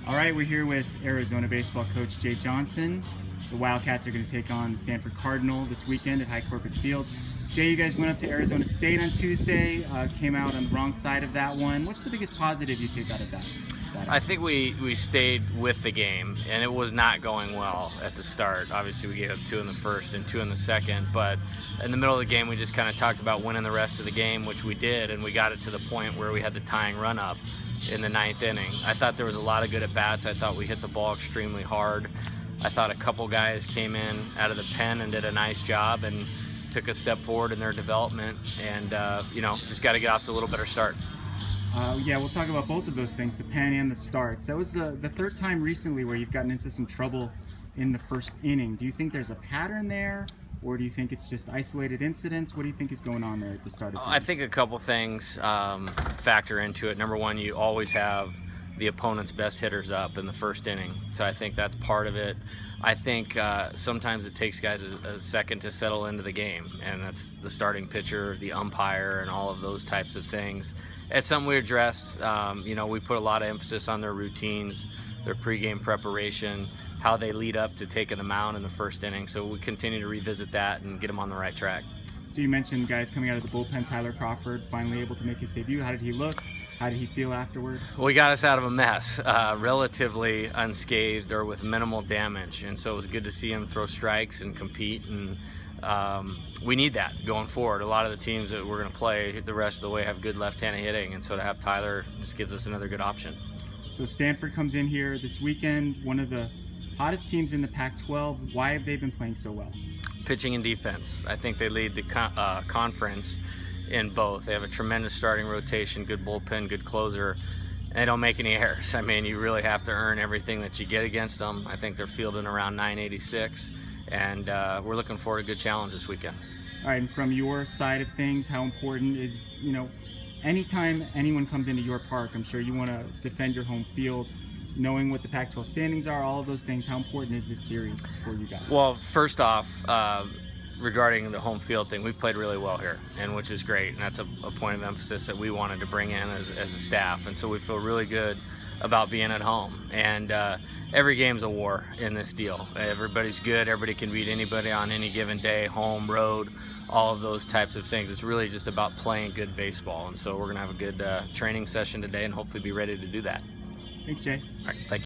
All right, we're here with Arizona baseball coach Jay Johnson. The Wildcats are going to take on the Stanford Cardinal this weekend at High Crawford Field. Jay, you guys went up to Arizona State on Tuesday, came out on the wrong side of that one. What's the biggest positive you take out of that? I think we stayed with the game, and it was not going well at the start. Obviously, we gave up 2 in the first and 2 in the second, but in the middle of the game, we just kind of talked about winning the rest of the game, which we did, and we got it to the point where we had the tying run-up in the 9th inning. I thought there was a lot of good at-bats. I thought we hit the ball extremely hard. I thought a couple guys came in out of the pen and did a nice job and took a step forward in their development, and just got to get off to a little better start. Yeah, we'll talk about both of those things, the pen and the starts. That was the third time recently where you've gotten into some trouble in the first inning. Do you think there's a pattern there, or do you think it's just isolated incidents? What do you think is going on there at the start of things? I think a couple things factor into it. Number one, you always have the opponent's best hitters up in the first inning, so I think that's part of it. I think sometimes it takes guys a second to settle into the game, and that's the starting pitcher, the umpire, and all of those types of things. It's something we addressed. We put a lot of emphasis on their routines, their pregame preparation, how they lead up to taking the mound in the first inning. So we continue to revisit that and get them on the right track. So you mentioned guys coming out of the bullpen. Tyler Crawford finally able to make his debut. How did he look? How did he feel afterward? Well, he got us out of a mess, relatively unscathed or with minimal damage, and so it was good to see him throw strikes and compete, and we need that going forward. A lot of the teams that we're going to play the rest of the way have good left-handed hitting, and so to have Tyler just gives us another good option. So Stanford comes in here this weekend, one of the hottest teams in the Pac-12. Why have they been playing so well? Pitching and defense. I think they lead the conference in both. They have a tremendous starting rotation, good bullpen, good closer, and they don't make any errors. I mean, you really have to earn everything that you get against them. I think they're fielding around 986, and we're looking forward to a good challenge this weekend. All right, and from your side of things, how important is, anytime anyone comes into your park, I'm sure you want to defend your home field, knowing what the Pac-12 standings are, all of those things. How important is this series for you guys? Well, first off, regarding the home field thing, we've played really well here, and which is great, and that's a point of emphasis that we wanted to bring in as a staff, and so we feel really good about being at home. And every game's a war in this deal. Everybody's good. Everybody can beat anybody on any given day, home, road, all of those types of things. It's really just about playing good baseball, and so we're going to have a good training session today and hopefully be ready to do that. Thanks, Jay. All right, thank you.